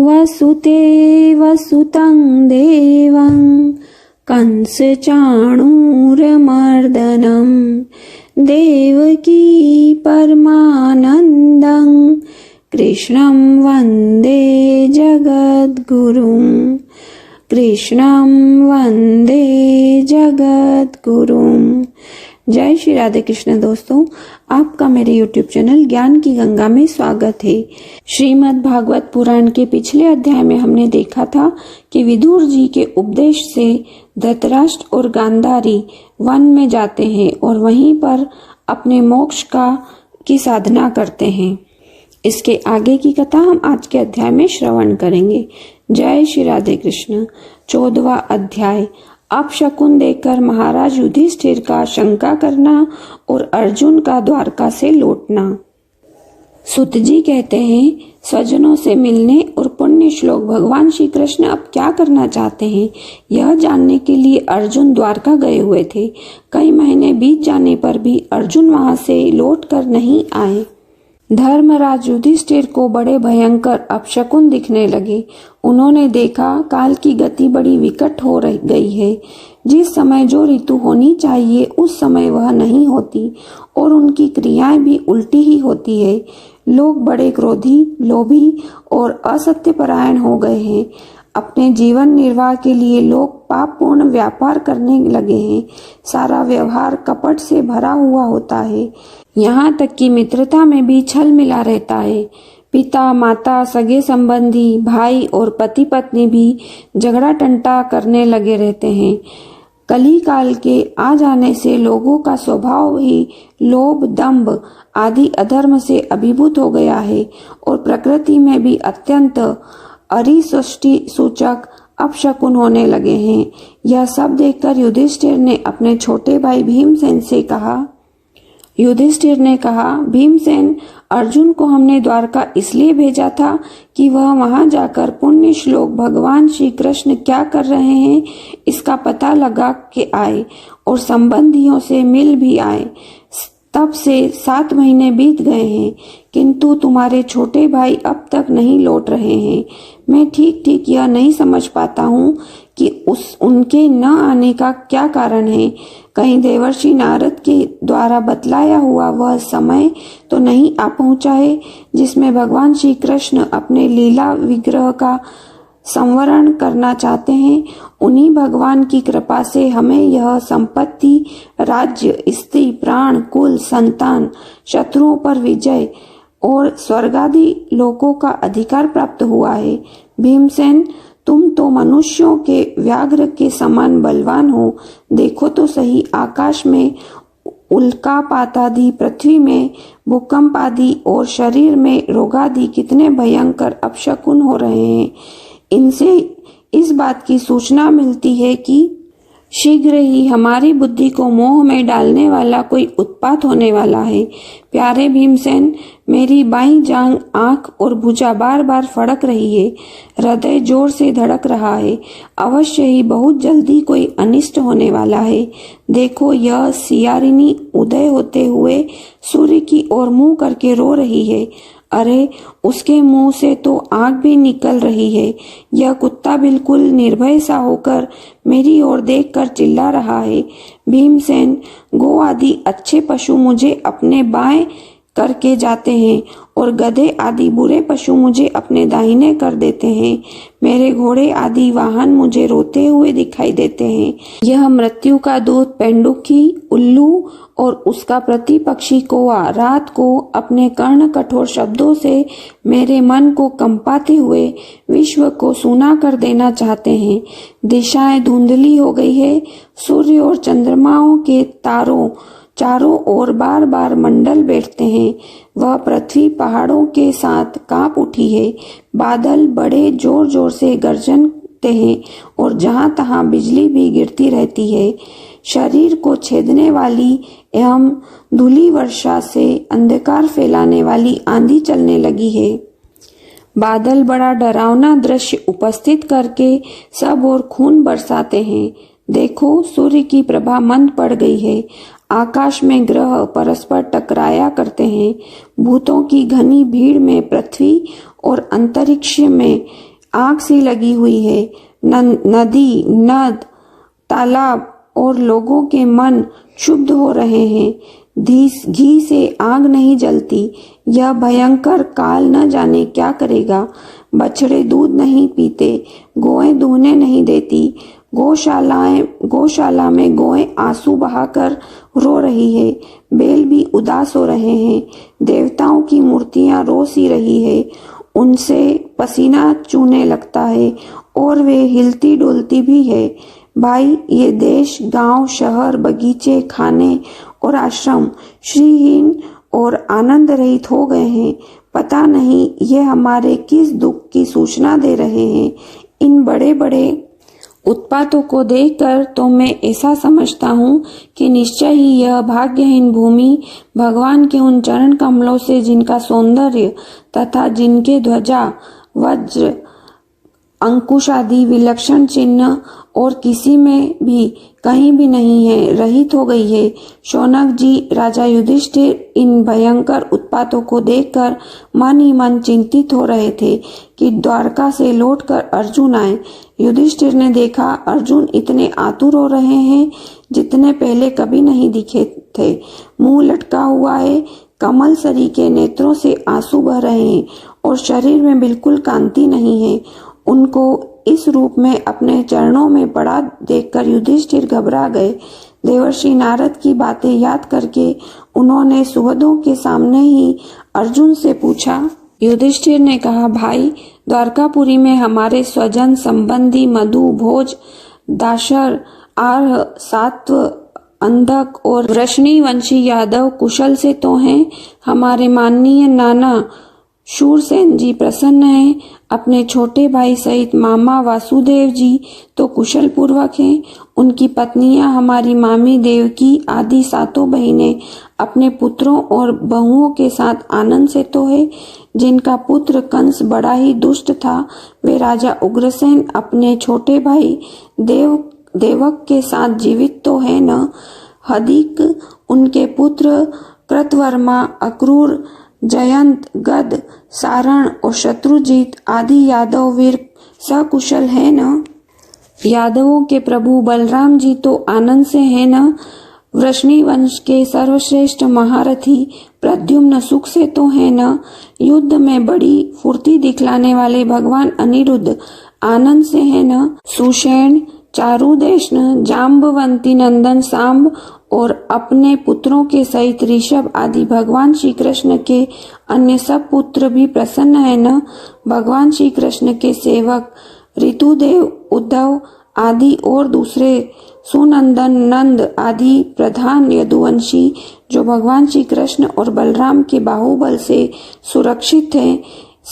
वसुदेव सुतं देवं कंसचाणूरमर्दनं देवकी परमानन्दं कृष्णं वन्दे जगद्गुरुं कृष्णं वन्दे जगद्गुरुं। जय श्री राधे कृष्ण। दोस्तों, आपका मेरे YouTube चैनल ज्ञान की गंगा में स्वागत है। श्रीमद् भागवत पुराण के पिछले अध्याय में हमने देखा था कि विदुर जी के उपदेश से धृतराष्ट्र और गांधारी वन में जाते हैं और वहीं पर अपने मोक्ष की साधना करते हैं। इसके आगे की कथा हम आज के अध्याय में श्रवण करेंगे। जय श्री राधे कृष्ण। 14वां अध्याय। अपशकुन देकर महाराज युधिष्ठिर का शंका करना और अर्जुन का द्वारका से लौटना। सुत जी कहते हैं, स्वजनों से मिलने और पुण्य श्लोक भगवान श्री कृष्ण अब क्या करना चाहते हैं, यह जानने के लिए अर्जुन द्वारका गए हुए थे। कई महीने बीत जाने पर भी अर्जुन वहां से लौट कर नहीं आए। धर्मराज युधिष्ठिर को बड़े भयंकर अपशकुन दिखने लगे। उन्होंने देखा काल की गति बड़ी विकट हो गई है। जिस समय जो ऋतु होनी चाहिए उस समय वह नहीं होती और उनकी क्रियाएं भी उल्टी ही होती है। लोग बड़े क्रोधी, लोभी और असत्यपरायण हो गए हैं। अपने जीवन निर्वाह के लिए लोग पापपूर्ण व्यापार करने लगे हैं। सारा व्यवहार कपट से भरा हुआ होता है। यहाँ तक कि मित्रता में भी छल मिला रहता है। पिता, माता, सगे संबंधी, भाई और पति पत्नी भी झगड़ा टंटा करने लगे रहते हैं। कली काल के आ जाने से लोगों का स्वभाव ही लोभ, दंभ आदि अधर्म से अभिभूत हो गया है और प्रकृति में भी अत्यंत अरिष्टि सूचक अपशकुन होने लगे हैं। यह सब देखकर युधिष्ठिर ने अपने छोटे भाई भीमसेन से कहा। युधिष्ठिर ने कहा, भीमसेन, अर्जुन को हमने द्वारका इसलिए भेजा था कि वह वहां जाकर पुण्य श्लोक भगवान श्री कृष्ण क्या कर रहे हैं इसका पता लगा के आए और संबंधियों से मिल भी आए। तब से 7 महीने बीत गए हैं, किंतु तुम्हारे छोटे भाई अब तक नहीं लौट रहे हैं। मैं ठीक ठीक यह नहीं समझ पाता हूँ कि उनके न आने का क्या कारण है। कहीं देवर्षि नारद के द्वारा बतलाया हुआ वह समय तो नहीं आ पहुंचा है जिसमें भगवान श्री कृष्ण अपने लीला विग्रह का संवरण करना चाहते हैं। उन्हीं भगवान की कृपा से हमें यह संपत्ति, राज्य, स्त्री, प्राण, कुल, संतान, शत्रुओं पर विजय और स्वर्गादि लोकों का अधिकार प्राप्त हुआ है। भीमसेन, तुम तो मनुष्यों के व्याघ्र के समान बलवान हो। देखो तो सही, आकाश में उल्कापात आदि, पृथ्वी में भूकंप आदि और शरीर में रोगादि कितने भयंकर अपशकुन हो रहे हैं। इनसे इस बात की सूचना मिलती है कि शीघ्र ही हमारी बुद्धि को मोह में डालने वाला कोई उत्पात होने वाला है। प्यारे भीमसेन, मेरी बाईं जांघ, आंख और भुजा बार बार फड़क रही है। हृदय जोर से धड़क रहा है। अवश्य ही बहुत जल्दी कोई अनिष्ट होने वाला है। देखो, यह सियारिनी उदय होते हुए सूर्य की ओर मुंह करके रो रही है। अरे, उसके मुंह से तो आग भी निकल रही है। यह कुत्ता बिल्कुल निर्भय सा होकर मेरी ओर देखकर चिल्ला रहा है। भीमसेन, गो आदि अच्छे पशु मुझे अपने बाएं करके जाते हैं और गधे आदि बुरे पशु मुझे अपने दाहिने कर देते हैं। मेरे घोड़े आदि वाहन मुझे रोते हुए दिखाई देते हैं। यह मृत्यु का दूत पेंडुकी, उल्लू और उसका प्रतिपक्षी कौवा रात को अपने कर्ण कठोर शब्दों से मेरे मन को कंपाते हुए विश्व को सूना कर देना चाहते हैं। दिशाएं धुंधली हो गई है। सूर्य और चंद्रमाओं के तारों चारों ओर बार बार मंडल बैठते हैं। वह पृथ्वी पहाड़ों के साथ कांप उठी है। बादल बड़े जोर जोर से गरजते हैं और जहां तहां बिजली भी गिरती रहती है। शरीर को छेदने वाली एवं धूली वर्षा से अंधकार फैलाने वाली आंधी चलने लगी है। बादल बड़ा डरावना दृश्य उपस्थित करके सब ओर खून बरसाते हैं। देखो, सूर्य की प्रभा मंद पड़ गई है। आकाश में ग्रह परस्पर टकराया करते हैं। भूतों की घनी भीड़ में पृथ्वी और अंतरिक्ष में आग सी लगी हुई है। नदी, नद, तालाब और लोगों के मन क्षुब्ध हो रहे हैं। घी से आग नहीं जलती। यह भयंकर काल न जाने क्या करेगा। बछड़े दूध नहीं पीते, गौएं दूहने नहीं देती। गौशाला में गौएं आंसू बहाकर रो रही है। बैल भी उदास हो रहे हैं। देवताओं की मूर्तियां रो सी रही है। उनसे पसीना चूने लगता है और वे हिलती डुलती भी है। भाई, ये देश, गांव, शहर, बगीचे, खाने और आश्रम श्रीहीन और आनंद रहित हो गए हैं। पता नहीं ये हमारे किस दुख की सूचना दे रहे हैं। इन बड़े बड़े उत्पातों को देखकर तो मैं ऐसा समझता हूँ कि निश्चय ही यह भाग्यहीन भूमि भगवान के उन चरण कमलों से, जिनका सौंदर्य तथा जिनके ध्वजा, वज्र, अंकुश आदि विलक्षण चिन्ह और किसी में भी कहीं भी नहीं है, रहित हो गई है। शौनक जी, राजा युधिष्ठिर इन भयंकर उत्पातों को देखकर मन ही मन चिंतित हो रहे थे कि द्वारका से लौटकर अर्जुन आए। युधिष्ठिर ने देखा अर्जुन इतने आतुर हो रहे हैं जितने पहले कभी नहीं दिखे थे। मुंह लटका हुआ है, कमल सरी के नेत्रों से आंसू बह रहे हैं और शरीर में बिल्कुल कांति नहीं है। उनको इस रूप में अपने चरणों में पड़ा देखकर युधिष्ठिर घबरा गए। देवर्षि नारद की बातें याद करके उन्होंने सुहृदों के सामने ही अर्जुन से पूछा। युधिष्ठिर ने कहा, भाई, द्वारकापुरी में हमारे स्वजन संबंधी मधु, भोज, दाशर, आर्ह, सात्व, अंधक और वृष्णिवंशी यादव कुशल से तो हैं। हमारे माननीय नाना शूरसेन जी प्रसन्न हैं। अपने छोटे भाई सहित मामा वासुदेव जी तो कुशल पूर्वक हैं। उनकी पत्नियां हमारी मामी देवकी आदि सातों बहिनें अपने पुत्रों और बहुओं के साथ आनंद से तो है। जिनका पुत्र कंस बड़ा ही दुष्ट था, वे राजा उग्रसेन अपने छोटे भाई देवक के साथ जीवित तो है न। हदिक, उनके पुत्र कृतवर्मा, अक्रूर, जयंत, गद, सारण और शत्रुजीत आदि यादव वीर सकुशल है न। यादवों के प्रभु बलराम जी तो आनंद से है न। वृष्णि वंश के सर्वश्रेष्ठ महारथी प्रद्युम्न सुख से तो है न। युद्ध में बड़ी फुर्ती दिखलाने वाले भगवान अनिरुद्ध आनंद से है न। सुषेण, चारुदेशन, जाम्बवंती नंदन सांब और अपने पुत्रों के सहित ऋषभ आदि भगवान श्री कृष्ण के अन्य सब पुत्र भी प्रसन्न है न। भगवान श्री कृष्ण के सेवक ऋतुदेव, उद्धव आदि और दूसरे सुनंदन, नंद आदि प्रधान यदुवंशी जो भगवान श्री कृष्ण और बलराम के बाहुबल से सुरक्षित हैं,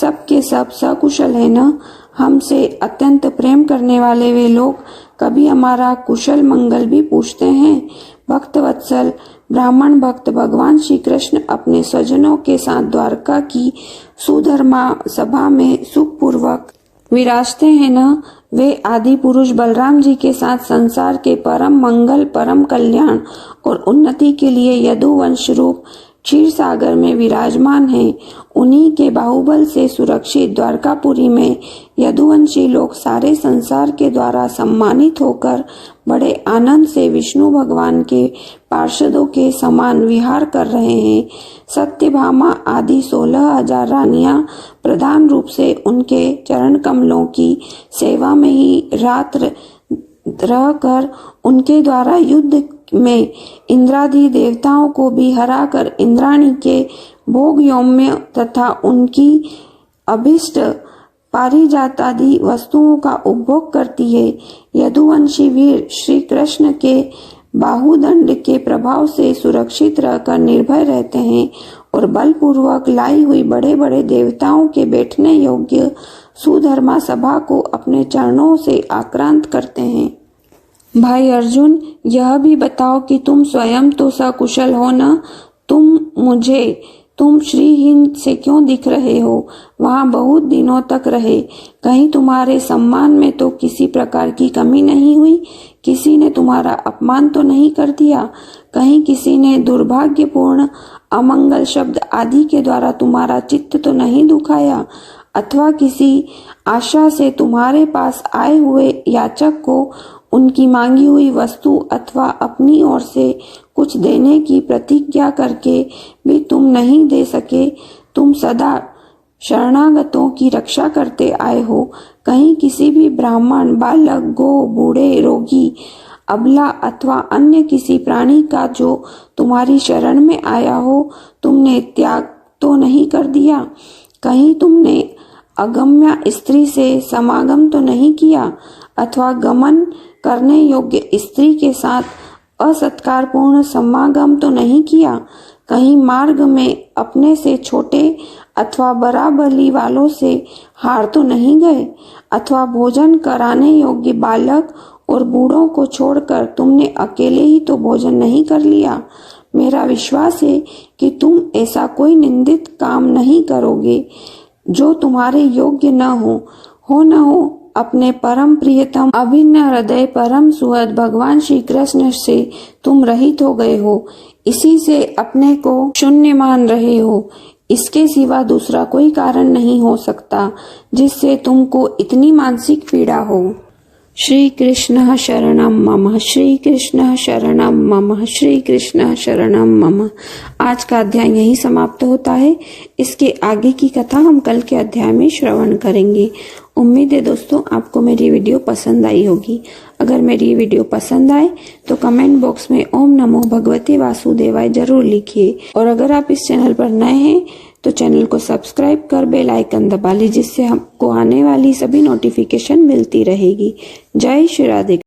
सब के सब सकुशल है न। हमसे अत्यंत प्रेम करने वाले वे लोग कभी हमारा कुशल मंगल भी पूछते हैं। भक्त वत्सल ब्राह्मण भक्त भगवान श्री कृष्ण अपने स्वजनों के साथ द्वारका की सुधर्मा सभा में सुखपूर्वक विराजते हैं न। वे आदि पुरुष बलराम जी के साथ संसार के परम मंगल, परम कल्याण और उन्नति के लिए यदुवंश रूप क्षीर सागर में विराजमान हैं। उन्हीं के बाहुबल से सुरक्षित द्वारकापुरी में यदुवंशी लोग सारे संसार के द्वारा सम्मानित होकर बड़े आनंद से विष्णु भगवान के पार्षदों के समान विहार कर रहे हैं। सत्यभामा आदि 16,000 रानियां प्रधान रूप से उनके चरण कमलों की सेवा में ही रात रहकर उनके द्वारा युद्ध में इंद्रादि देवताओं को भी हराकर इंद्राणी के भोग योम्य तथा उनकी अभिष्ट पारिजात आदि वस्तुओं का उपभोग करती है। यदुवंशी वीर श्री कृष्ण के बाहुदंड के प्रभाव से सुरक्षित रहकर निर्भय रहते हैं और बलपूर्वक लाई हुई बड़े बड़े देवताओं के बैठने योग्य सुधर्मा सभा को अपने चरणों से आक्रांत करते हैं। भाई अर्जुन, यह भी बताओ कि तुम स्वयं तो सकुशल हो न। तुम श्रीहीन से क्यों दिख रहे हो? वहाँ बहुत दिनों तक रहे, कहीं तुम्हारे सम्मान में तो किसी प्रकार की कमी नहीं हुई? किसी ने तुम्हारा अपमान तो नहीं कर दिया? कहीं किसी ने दुर्भाग्यपूर्ण अमंगल शब्द आदि के द्वारा तुम्हारा चित्त तो नहीं दुखाया? अथवा किसी आशा से तुम्हारे पास आए हुए याचक को उनकी मांगी हुई वस्तु अथवा अपनी ओर से कुछ देने की प्रतिज्ञा करके भी तुम नहीं दे सके। तुम सदा शरणागतों की रक्षा करते आए हो। कहीं किसी भी ब्राह्मण, बालक, गो, बूढ़े, रोगी, अबला अथवा अन्य किसी प्राणी का जो तुम्हारी शरण में आया हो, तुमने त्याग तो नहीं कर दिया। कहीं तुमने अगम्या स्त्री से समागम तो नहीं किया अथवा गमन करने योग्य स्त्री के साथ असत्कारपूर्ण समागम तो नहीं किया। कहीं मार्ग में अपने से छोटे अथवा बराबरी वालों से हार तो नहीं गए अथवा भोजन कराने योग्य बालक और बूढ़ों को छोड़कर तुमने अकेले ही तो भोजन नहीं कर लिया। मेरा विश्वास है कि तुम ऐसा कोई निंदित काम नहीं करोगे जो तुम्हारे योग्य न हो। अपने परम प्रियतम अभिन्न हृदय परम सुहृद भगवान श्री कृष्ण से तुम रहित हो गए हो। इसी से अपने को शून्य मान रहे हो। इसके सिवा दूसरा कोई कारण नहीं हो सकता जिससे तुमको इतनी मानसिक पीड़ा हो। श्री कृष्ण शरणम मम, श्री कृष्ण शरणम मम, श्री कृष्ण शरणम मम। आज का अध्याय यही समाप्त होता है। इसके आगे की कथा हम कल के अध्याय में श्रवण करेंगे। उम्मीद है दोस्तों आपको मेरी वीडियो पसंद आई होगी। अगर मेरी वीडियो पसंद आए तो कमेंट बॉक्स में ओम नमो भगवते वासुदेवाय जरूर लिखिए। और अगर आप इस चैनल पर नए हैं तो चैनल को सब्सक्राइब कर बेल आइकन दबा लीजिए, जिससे हमको आने वाली सभी नोटिफिकेशन मिलती रहेगी। जय श्री राधे।